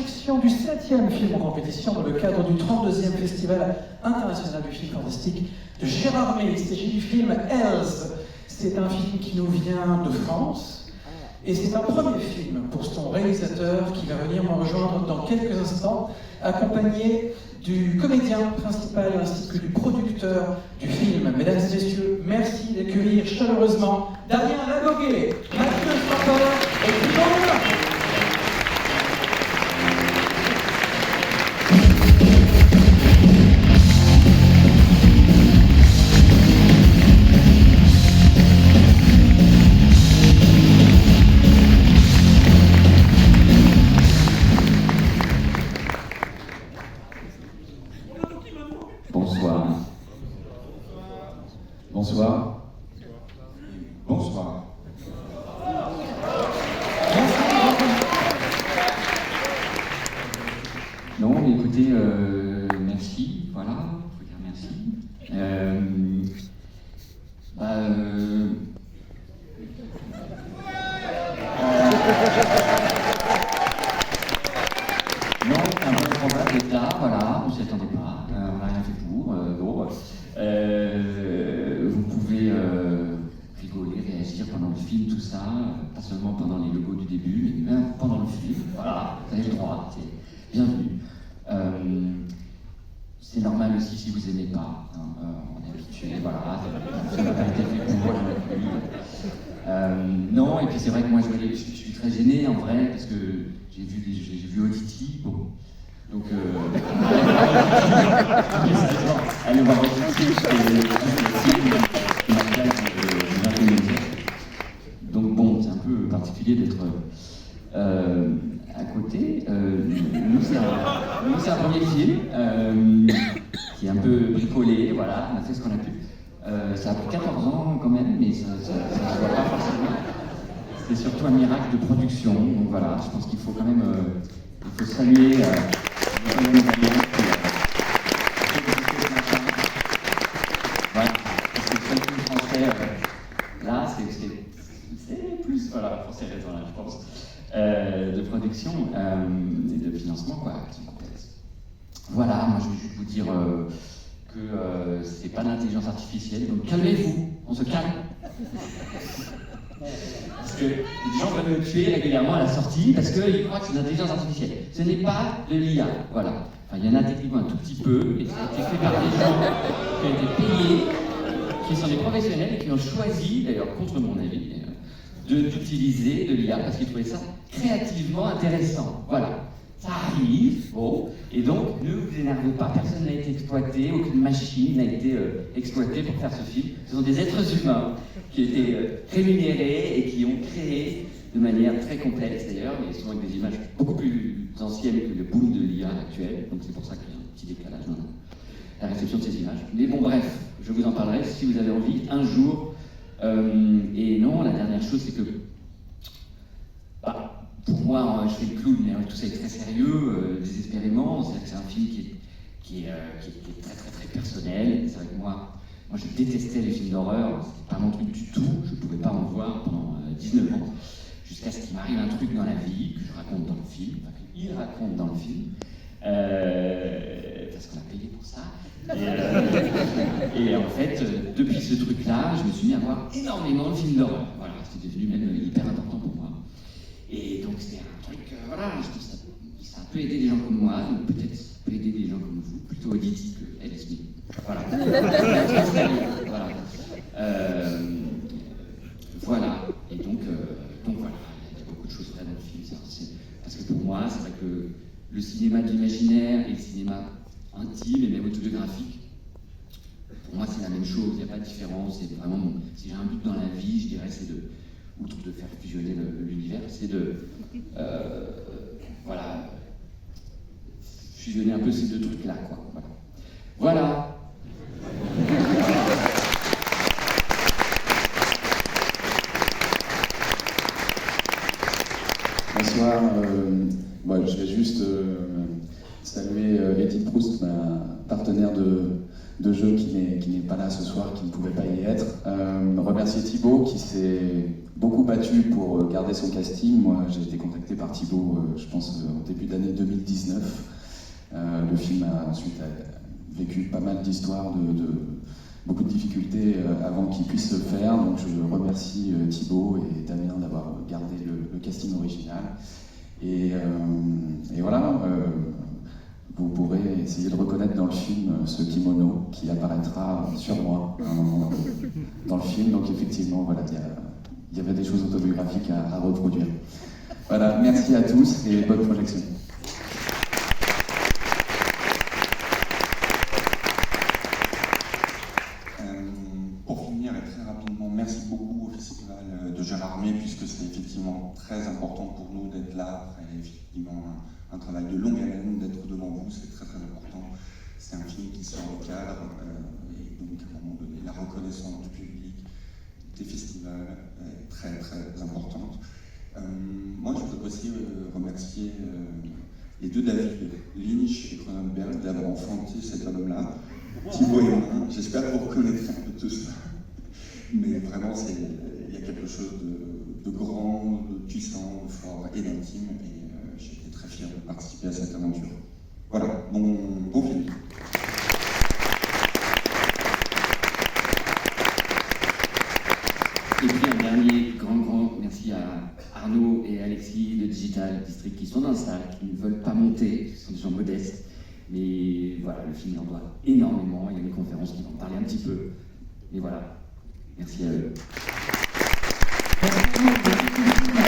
projection du 7e film en compétition dans le cadre du 32e Festival international du film fantastique de Gérard May. Il s'agit du film Hells. C'est un film qui nous vient de France et c'est un premier film pour son réalisateur qui va venir me rejoindre dans quelques instants, accompagné du comédien principal ainsi que du producteur du film. Mesdames et messieurs, merci d'accueillir chaleureusement Damien Lagoguet, Mathieu Stropper et Thibaut Moulin. Bonsoir. Bonsoir. Bonsoir. Non, mais écoutez, merci, voilà, faut dire merci. Non, c'est un peu probable d'être là, voilà, on s'y attendait pas, on n'a rien fait pour, bon. Vous pouvez rigoler, réagir pendant le film, tout ça, pas seulement pendant les logos du début, mais même pendant le film, voilà, vous avez le droit, c'est bienvenu. C'est normal aussi si vous aimez pas, hein, on est habitué, voilà, ça n'a pas été fait pour moi non plus. Non, et puis c'est vrai que moi je suis très gêné en vrai, parce que j'ai vu Auditi, bon. Donc, allez voir Auditi, donc bon, c'est un peu particulier d'être à côté. Nous, c'est un premier film qui est un peu bricolé, voilà, on a fait ce qu'on a pu. Ça a pris 14 ans quand même, mais ça se voit pas forcément. C'est surtout un miracle de production, donc voilà, je pense qu'il faut quand même il faut saluer voilà, parce que le seul film français, là, c'est plus, voilà, pour ces raisons-là, je pense, de production et de financement, quoi, qui sont complexes. Voilà, moi je vais juste vous dire que c'est pas l'intelligence artificielle, donc calmez-vous, on se calme. Parce que des gens veulent me tuer régulièrement à la sortie parce qu'ils croient que c'est une intelligence artificielle. Ce n'est pas de l'IA, voilà. Enfin, il y en a techniquement un tout petit peu, et ça a été fait par des gens qui ont été payés, qui sont des professionnels et qui ont choisi, d'ailleurs contre mon avis, d'utiliser de l'IA parce qu'ils trouvaient ça créativement intéressant. Voilà. Ça arrive, bon, et donc ne vous énervez pas, personne n'a été exploité, aucune machine n'a été exploitée pour faire ce film. Ce sont des êtres humains qui étaient rémunérés et qui ont créé de manière très complexe d'ailleurs, mais souvent avec des images beaucoup plus anciennes que le boom de l'IA actuel, donc c'est pour ça qu'il y a un petit décalage dans la réception de ces images. Mais bon, bref, je vous en parlerai si vous avez envie un jour. Et non, la dernière chose, c'est que pour moi, je fais le clown, mais tout ça est très sérieux, désespérément. C'est-à-dire que c'est un film qui est très très très personnel. C'est vrai que moi je détestais les films d'horreur, c'était pas mon truc du tout. Je ne pouvais pas en voir pendant 19 ans, jusqu'à ce qu'il m'arrive un truc dans la vie que je raconte dans le film, enfin qu'il raconte dans le film, parce qu'on a payé pour ça. Et en fait, depuis ce truc-là, je me suis mis à voir énormément de films d'horreur. Voilà, c'était devenu même hyper important pour moi. Et donc c'était un truc, voilà, je trouve ça peut aider des gens comme moi, donc peut-être ça peut aider des gens comme vous, plutôt Auditi que LSD. Voilà. Voilà. Voilà. Et donc voilà, il y a beaucoup de choses vraies dans le film. Parce que pour moi, c'est vrai que le cinéma de l'imaginaire et le cinéma intime et même autobiographique, pour moi c'est la même chose, il n'y a pas de différence. C'est vraiment si j'ai un but dans la vie, je dirais c'est outre de faire fusionner l'univers, c'est de voilà, fusionner un peu ces deux trucs-là, quoi. Voilà. Bonsoir, je vais juste saluer Edith Proust, ma partenaire de jeu qui n'est pas là ce soir, qui ne pouvait pas y être. Remercier Thibaut qui s'est beaucoup battu pour garder son casting. Moi j'ai été contacté par Thibaut, je pense au début d'année 2010. 2019. Le film a ensuite vécu pas mal d'histoires, beaucoup de difficultés avant qu'il puisse se faire. Donc je remercie Thibaut et Damien d'avoir gardé le casting original. Et voilà, vous pourrez essayer de reconnaître dans le film ce kimono qui apparaîtra sur moi à un moment dans le film. Donc effectivement, voilà, il y avait des choses autobiographiques à reproduire. Voilà, merci à tous et bonne projection. Pour finir, et très rapidement, merci beaucoup au Festival de Gérardmer, puisque c'est effectivement très important pour nous d'être là, après effectivement un travail de longue haleine, d'être devant vous, c'est très très important. C'est un film qui sort du cadre, et donc à un moment donné, la reconnaissance du public, des festivals est très très importante. Moi, je voudrais aussi remercier les deux David, Lynch et Cronenberg, d'avoir enfanté cet homme-là. Thibaut et moi, j'espère que vous reconnaîtrez un peu tout ça. Mais vraiment, il y a quelque chose de grand, de puissant, de fort et d'intime. Et j'étais très fier de participer à cette aventure. Voilà, bon film. Et puis un dernier grand merci à Arnaud et Alexis de Digital District qui sont dans la salle, qui ne veulent pas monter, ce sont des gens modestes. Mais voilà, le film en doit énormément, il y a une conférence qui va en parler un petit peu. Mais voilà, merci à eux. Merci.